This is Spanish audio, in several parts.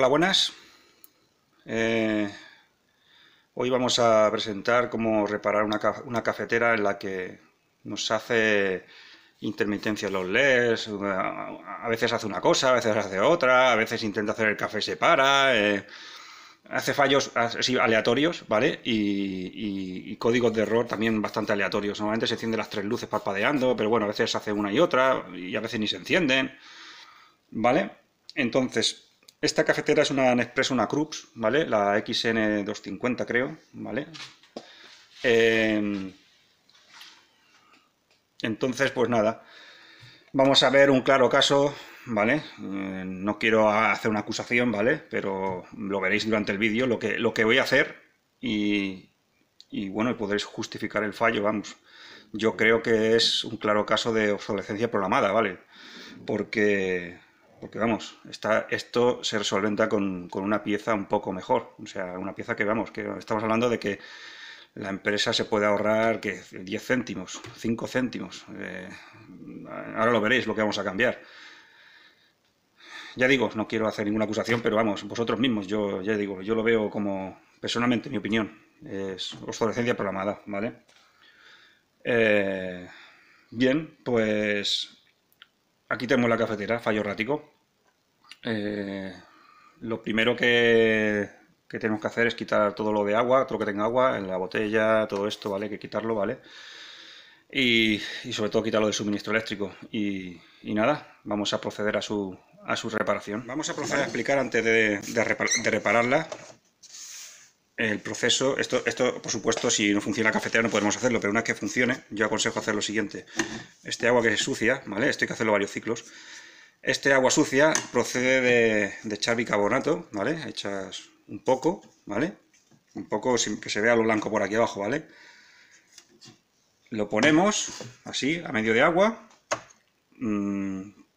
Hola, buenas. Hoy vamos a presentar cómo reparar una cafetera en la que nos hace intermitencia los LEDs. A veces hace una cosa, a veces hace otra, a veces intenta hacer el café y se para. Hace fallos así aleatorios, ¿vale? Y códigos de error también bastante aleatorios. Normalmente se encienden las tres luces parpadeando, pero bueno, a veces hace una y otra y a veces ni se encienden, ¿vale? Entonces, esta cafetera es una Nespresso, una Krups, ¿vale? La XN250 creo, ¿vale? Entonces, pues nada, vamos a ver un claro caso, ¿vale? No quiero hacer una acusación, ¿vale? Pero lo veréis durante el vídeo, lo que voy a hacer y bueno, podréis justificar el fallo, vamos. Yo creo que es un claro caso de obsolescencia programada, ¿vale? Porque vamos, esto se resolventa con una pieza un poco mejor. O sea, una pieza que, vamos, que estamos hablando de que la empresa se puede ahorrar, que 10 céntimos, 5 céntimos. Ahora lo veréis, lo que vamos a cambiar. Ya digo, no quiero hacer ninguna acusación, pero vamos, vosotros mismos, yo ya digo, yo lo veo como, personalmente, mi opinión, es obsolescencia programada, ¿vale? Bien, pues aquí tenemos la cafetera, fallo errático. Lo primero que tenemos que hacer es quitar todo lo de agua, todo lo que tenga agua, en la botella, todo esto, ¿vale? Hay que quitarlo, ¿vale? Y sobre todo quitarlo del suministro eléctrico. Y nada, vamos a proceder a su reparación. Vamos a proceder a explicar antes de repararla el proceso. Esto, por supuesto, si no funciona la cafetera no podemos hacerlo, pero una vez que funcione, yo aconsejo hacer lo siguiente. Este agua que es sucia, ¿vale? Esto hay que hacerlo varios ciclos. Este agua sucia procede de echar bicarbonato, ¿vale? Echas un poco, ¿vale? Un poco sin que se vea lo blanco por aquí abajo, ¿vale? Lo ponemos así, a medio de agua.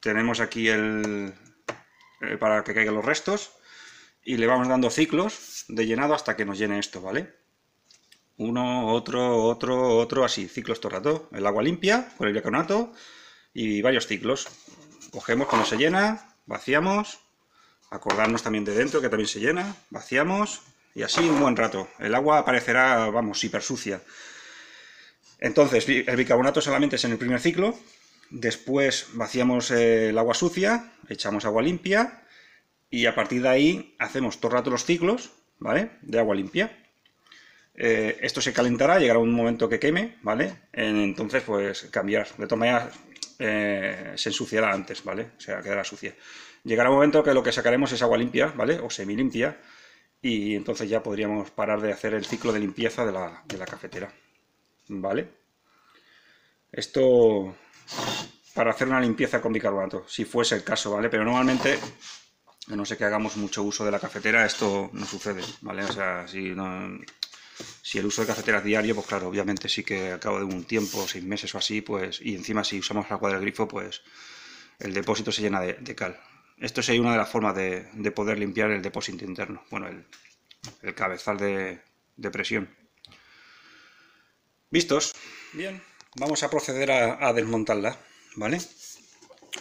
Tenemos aquí para que caigan los restos. Y le vamos dando ciclos de llenado hasta que nos llene esto, ¿vale? Uno, otro, así, ciclos todo el rato. El agua limpia con el bicarbonato y varios ciclos. Cogemos cuando se llena, vaciamos, acordarnos también de dentro que también se llena, vaciamos y así un buen rato. El agua aparecerá, vamos, hiper sucia. Entonces, el bicarbonato solamente es en el primer ciclo, después vaciamos el agua sucia, echamos agua limpia y a partir de ahí hacemos todo el rato los ciclos, ¿vale? De agua limpia. Esto se calentará, llegará un momento que queme, ¿vale? Entonces, pues cambiar. De todas maneras, se ensuciará antes, ¿vale? O sea, quedará sucia. Llegará un momento que lo que sacaremos es agua limpia, ¿vale? O semilimpia, y entonces ya podríamos parar de hacer el ciclo de limpieza de la cafetera, ¿vale? Esto para hacer una limpieza con bicarbonato, si fuese el caso, ¿vale? Pero normalmente, a no ser que hagamos mucho uso de la cafetera, esto no sucede, ¿vale? O sea, si el uso de cafetera es diario, pues claro, obviamente sí que al cabo de un tiempo, 6 meses o así, pues, y encima si usamos el agua del grifo, pues el depósito se llena de cal. Esto es una de las formas de poder limpiar el depósito interno, bueno, el cabezal de presión. ¿Vistos? Bien, vamos a proceder a desmontarla, ¿vale?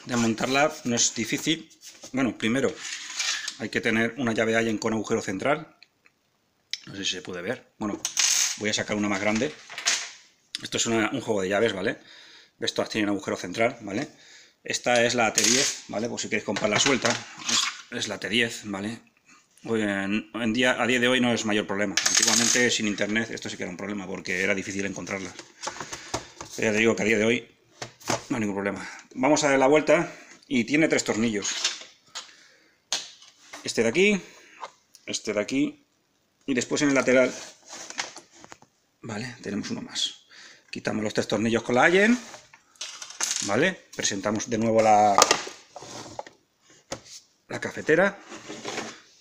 Desmontarla no es difícil. Bueno, primero hay que tener una llave Allen con agujero central. No sé si se puede ver. Bueno, voy a sacar una más grande. Esto es un juego de llaves, ¿vale? ¿Ves? Todas tienen agujero central, ¿vale? Esta es la T10, ¿vale? Pues si queréis comprarla suelta, es la T10, ¿vale? A día de hoy no es mayor problema. Antiguamente, sin internet, esto sí que era un problema porque era difícil encontrarlas. Pero ya te digo que a día de hoy no hay ningún problema. Vamos a dar la vuelta y tiene 3 tornillos. Este de aquí, este de aquí y después en el lateral, ¿vale? Tenemos uno más. Quitamos los 3 tornillos con la Allen, ¿vale? Presentamos de nuevo la cafetera.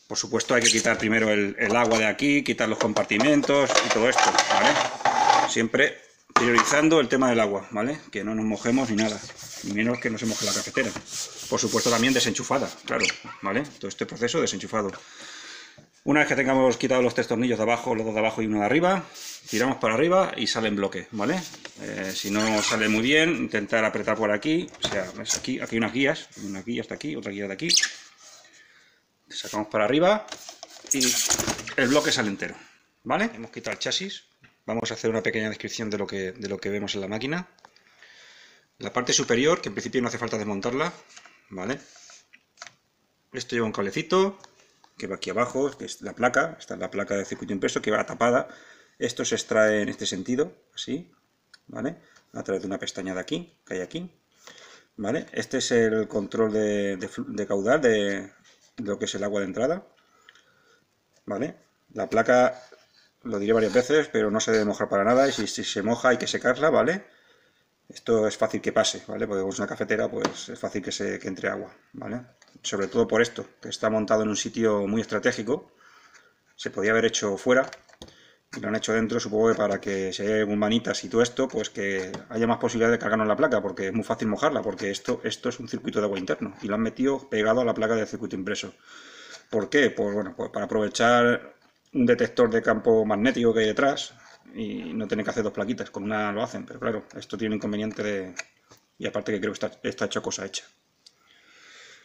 Por supuesto hay que quitar primero el agua de aquí, quitar los compartimentos y todo esto, ¿vale? Siempre priorizando el tema del agua, ¿vale? Que no nos mojemos ni nada, ni menos que no se moje la cafetera. Por supuesto también desenchufada, claro, ¿vale? Todo este proceso desenchufado. Una vez que tengamos quitado los 3 tornillos de abajo, los 2 de abajo y uno de arriba, tiramos para arriba y sale en bloque, ¿vale? Si no sale muy bien, intentar apretar por aquí, o sea, ¿ves? Aquí hay unas guías, una guía hasta aquí, otra guía de aquí. Sacamos para arriba y el bloque sale entero, ¿vale? Hemos quitado el chasis. Vamos a hacer una pequeña descripción de lo que vemos en la máquina. La parte superior, que en principio no hace falta desmontarla, ¿vale? Esto lleva un cablecito que va aquí abajo, que es la placa, esta es la placa de circuito impreso que va tapada. Esto se extrae en este sentido, así, ¿vale? A través de una pestaña de aquí, que hay aquí, ¿vale? Este es el control de caudal de lo que es el agua de entrada, ¿vale? La placa, lo diré varias veces, pero no se debe mojar para nada, y si se moja hay que secarla, ¿vale? Esto es fácil que pase, ¿vale? Porque con una cafetera pues es fácil que entre agua, ¿vale? Sobre todo por esto, que está montado en un sitio muy estratégico. Se podía haber hecho fuera y lo han hecho dentro, supongo que para que si hay manitas y todo esto, pues que haya más posibilidad de cargarnos la placa, porque es muy fácil mojarla, porque esto es un circuito de agua interno y lo han metido pegado a la placa del circuito impreso. ¿Por qué? Pues bueno, pues para aprovechar un detector de campo magnético que hay detrás y no tener que hacer dos plaquitas, con una lo hacen, pero claro, esto tiene un inconveniente de... y aparte que creo que está hecho cosa hecha.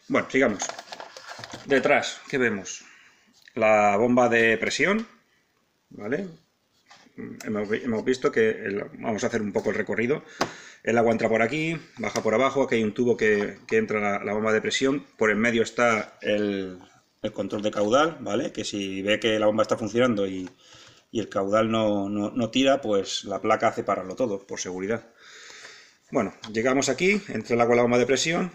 Bueno, sigamos. Detrás, ¿qué vemos? La bomba de presión, ¿vale? Hemos visto que, vamos a hacer un poco el recorrido, el agua entra por aquí, baja por abajo, aquí hay un tubo que entra la bomba de presión, por en medio está el control de caudal, ¿vale? Que si ve que la bomba está funcionando y el caudal no tira, pues la placa hace pararlo todo, por seguridad. Bueno, llegamos aquí, entra el agua a la bomba de presión,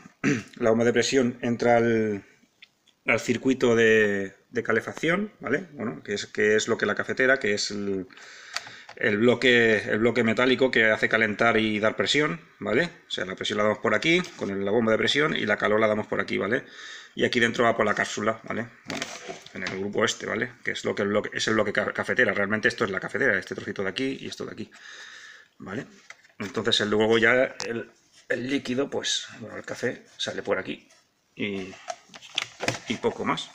la bomba de presión entra al circuito de calefacción, ¿vale? Bueno, que es lo que la cafetera, que es el bloque metálico que hace calentar y dar presión, ¿vale? O sea, la presión la damos por aquí, con la bomba de presión, y la calor la damos por aquí, ¿vale? Y aquí dentro va por la cápsula, ¿vale? Bueno, en el grupo este, ¿vale? Que es el bloque cafetera. Realmente esto es la cafetera, este trocito de aquí y esto de aquí, ¿vale? Entonces luego ya el líquido, pues, bueno, el café sale por aquí y poco más,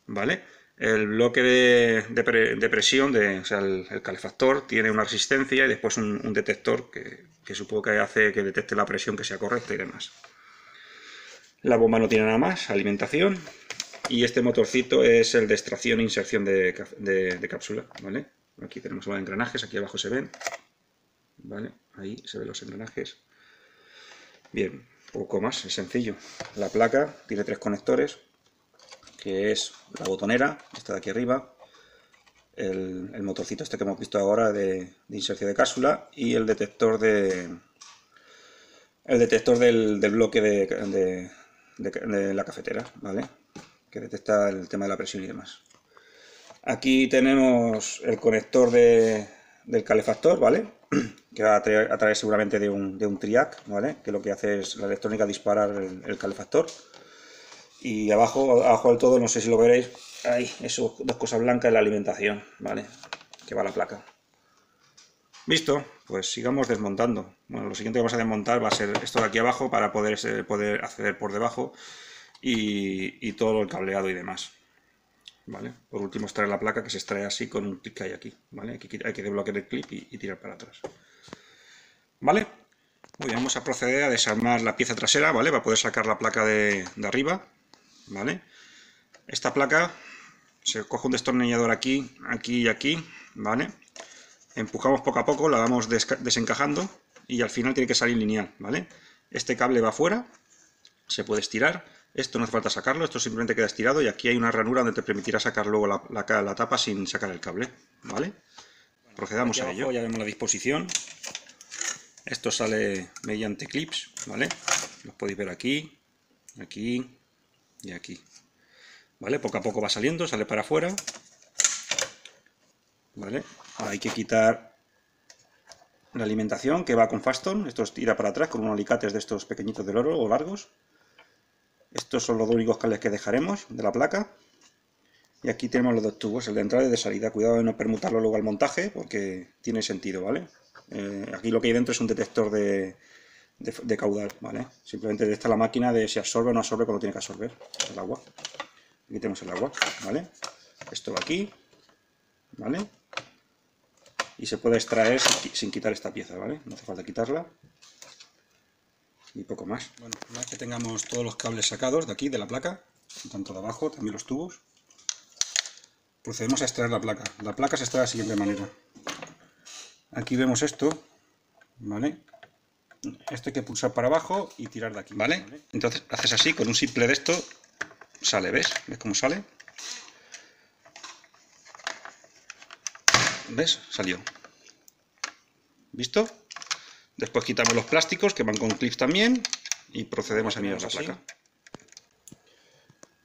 ¿vale? El bloque de presión, o sea, el calefactor, tiene una resistencia y después un detector que supongo que hace que detecte la presión que sea correcta y demás. La bomba no tiene nada más, alimentación, y este motorcito es el de extracción e inserción de cápsula, ¿vale? Aquí tenemos los engranajes, aquí abajo se ven, ¿vale? Ahí se ven los engranajes. Bien, poco más, es sencillo. La placa tiene 3 conectores, que es la botonera, esta de aquí arriba, el motorcito este que hemos visto ahora de inserción de cápsula, y el detector del bloque de la cafetera, ¿vale? Que detecta el tema de la presión y demás. Aquí tenemos el conector del calefactor, ¿vale? Que va a traer seguramente de un triac, ¿vale? Que lo que hace es la electrónica disparar el calefactor. Y abajo del todo, no sé si lo veréis, hay esas dos cosas blancas en la alimentación, ¿vale? Que va a la placa. ¿Listo? Pues sigamos desmontando. Bueno, lo siguiente que vamos a desmontar va a ser esto de aquí abajo para poder acceder por debajo y todo el cableado y demás, ¿vale? Por último extraer la placa, que se extrae así con un clip que hay aquí, ¿vale? Hay que desbloquear el clip y tirar para atrás, ¿vale? Muy bien, vamos a proceder a desarmar la pieza trasera, ¿vale? Para poder sacar la placa de arriba, ¿vale? Esta placa se coge un destornillador aquí, aquí y aquí, ¿vale? Empujamos poco a poco, la vamos desencajando y al final tiene que salir lineal, ¿vale? Este cable va afuera, se puede estirar, esto no hace falta sacarlo, esto simplemente queda estirado y aquí hay una ranura donde te permitirá sacar luego la tapa sin sacar el cable, ¿vale? Procedamos a ello. Ya vemos la disposición. Esto sale mediante clips, ¿vale? Los podéis ver aquí, aquí y aquí, ¿vale? Poco a poco va saliendo, sale para afuera, ¿vale? Ahora hay que quitar la alimentación que va con Faston. Esto tira para atrás con unos alicates de estos pequeñitos del oro o largos. Estos son los dos únicos cables que dejaremos de la placa. Y aquí tenemos los dos tubos, el de entrada y de salida. Cuidado de no permutarlo luego al montaje porque tiene sentido, ¿vale? Aquí lo que hay dentro es un detector de caudal, ¿vale? Simplemente detecta la máquina de si absorbe o no absorbe cuando tiene que absorber el agua. Aquí tenemos el agua, ¿vale? Esto va aquí, ¿vale? Y se puede extraer sin quitar esta pieza, ¿vale? No hace falta quitarla. Y poco más. Bueno, una vez que tengamos todos los cables sacados de aquí, de la placa, tanto de abajo, también los tubos. Procedemos a extraer la placa. La placa se extrae de la siguiente manera. Aquí vemos esto, ¿vale? Esto hay que pulsar para abajo y tirar de aquí, ¿vale? Entonces haces así, con un simple de esto, sale, ¿ves? ¿Ves cómo sale? ¿Ves? Salió. ¿Visto? Después quitamos los plásticos, que van con clips también, y procedemos a mirar la placa.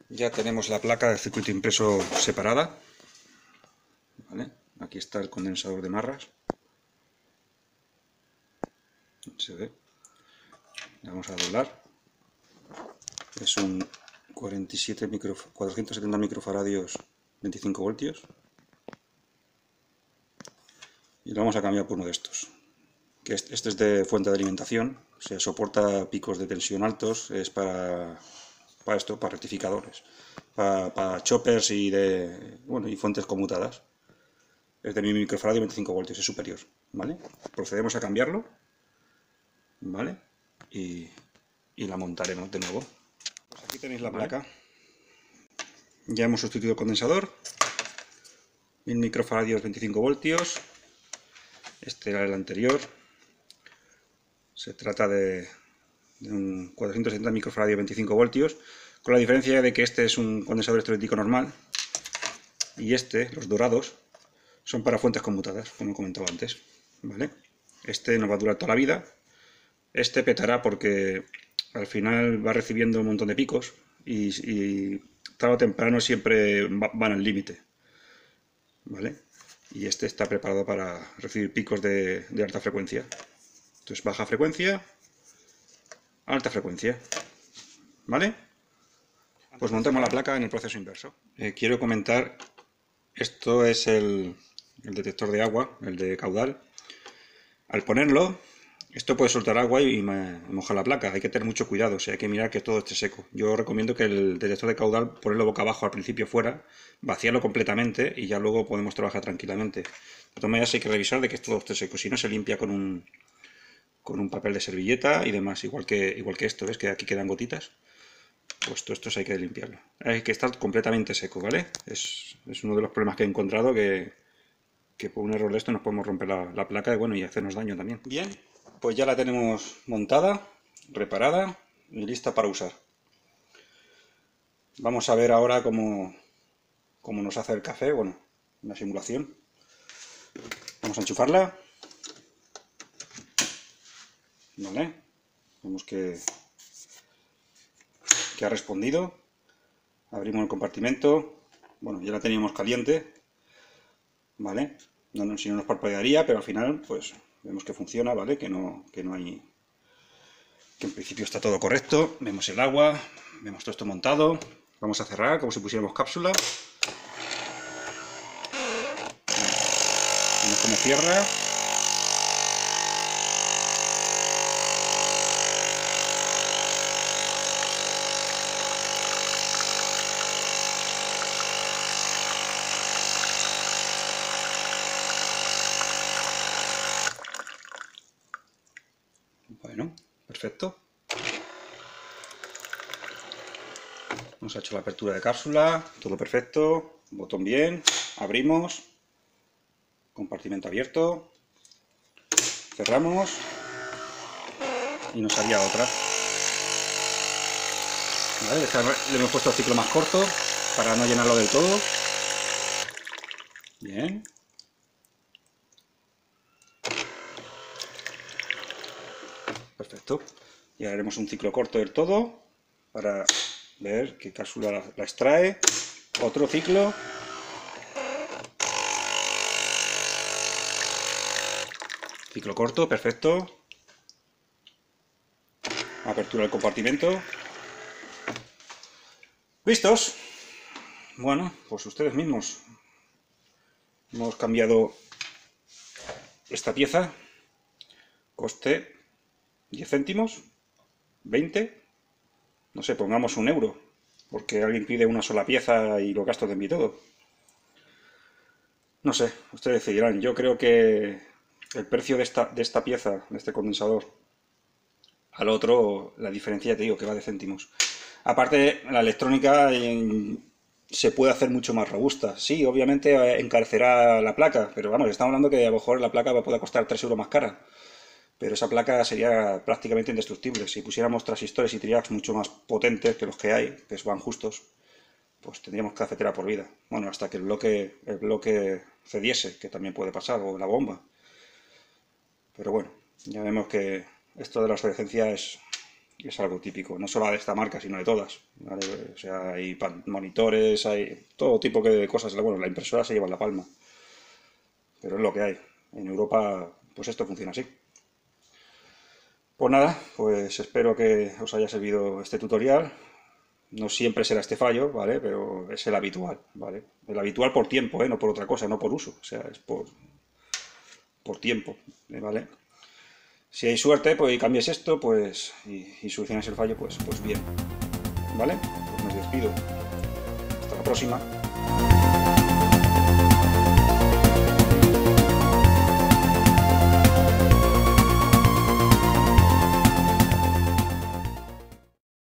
Ya tenemos la placa de circuito impreso separada. ¿Vale? Aquí está el condensador de marras. Se ve. Le vamos a doblar. Es un 470 microfaradios 25 voltios. Y lo vamos a cambiar por uno de estos. Que este es de fuente de alimentación. O sea, soporta picos de tensión altos. Es para esto, para rectificadores. Para choppers y y fuentes conmutadas. Es de 1000 microfaradios 25 voltios, es superior, ¿vale? Procedemos a cambiarlo, ¿vale? Y la montaremos de nuevo. Pues aquí tenéis la placa. Ya hemos sustituido el condensador. 1000 microfaradios 25 voltios. Este era el anterior. Se trata de un 470 microfaradios 25 voltios, con la diferencia de que este es un condensador electrolítico normal y los dorados, son para fuentes conmutadas, como he comentado antes, ¿vale? Este nos va a durar toda la vida. Este petará porque al final va recibiendo un montón de picos y tarde o temprano siempre van al límite, ¿vale? Y este está preparado para recibir picos de alta frecuencia. Entonces, baja frecuencia, alta frecuencia, ¿vale? Pues montemos la placa en el proceso inverso. Quiero comentar, esto es el detector de agua, el de caudal. Al ponerlo, esto puede soltar agua y mojar la placa. Hay que tener mucho cuidado, o sea, hay que mirar que todo esté seco. Yo recomiendo que el detector de caudal, ponerlo boca abajo al principio fuera, vaciarlo completamente y ya luego podemos trabajar tranquilamente. De todas maneras hay que revisar de que todo esté seco, si no se limpia con un papel de servilleta y demás, igual que esto, ¿ves? Que aquí quedan gotitas. Pues todo esto hay que limpiarlo. Hay que estar completamente seco, ¿vale? Es uno de los problemas que he encontrado, que por un error de esto nos podemos romper la placa y hacernos daño también. Bien, pues ya la tenemos montada, reparada y lista para usar. Vamos a ver ahora cómo nos hace el café, una simulación. Vamos a enchufarla. Vale, vemos que ha respondido. Abrimos el compartimento. Bueno, ya la teníamos caliente, ¿vale? Si no nos parpadearía, pero al final, pues, vemos que funciona, ¿vale? Que no hay... Que en principio está todo correcto. Vemos el agua, vemos todo esto montado. Vamos a cerrar como si pusiéramos cápsula. Vemos cómo cierra. Bueno, perfecto. Nos ha hecho la apertura de cápsula, todo perfecto, botón bien, abrimos, compartimento abierto, cerramos y nos haría otra. ¿Vale? Le hemos puesto el ciclo más corto para no llenarlo del todo. Bien. Perfecto. Y ahora haremos un ciclo corto del todo para ver qué cápsula la extrae. Otro ciclo. Ciclo corto, perfecto. Apertura del compartimento. ¿Listos? Bueno, pues ustedes mismos. Hemos cambiado esta pieza. Coste 10 céntimos, 20, no sé, pongamos 1 euro, porque alguien pide una sola pieza y los gastos de envío y todo. No sé, ustedes decidirán. Yo creo que el precio de esta pieza, de este condensador, al otro, la diferencia, te digo, que va de céntimos. Aparte, la electrónica se puede hacer mucho más robusta. Sí, obviamente encarecerá la placa, pero vamos, estamos hablando que a lo mejor la placa puede costar 3 euros más cara. Pero esa placa sería prácticamente indestructible. Si pusiéramos transistores y triacs mucho más potentes que los que hay, que van justos, pues tendríamos cafetera por vida. Bueno, hasta que el bloque cediese, que también puede pasar, o la bomba. Pero bueno, ya vemos que esto de la obsolescencia es algo típico, no solo de esta marca, sino de todas, ¿vale? O sea, hay monitores, hay todo tipo de cosas. Bueno, la impresora se lleva la palma, pero es lo que hay. En Europa, pues esto funciona así. Pues nada, pues espero que os haya servido este tutorial. No siempre será este fallo, ¿vale? Pero es el habitual, ¿vale? El habitual por tiempo, ¿eh? No por otra cosa, no por uso. O sea, es por tiempo, ¿vale? Si hay suerte, pues y cambies esto, pues y soluciones el fallo, pues bien, ¿vale? Pues me despido. Hasta la próxima.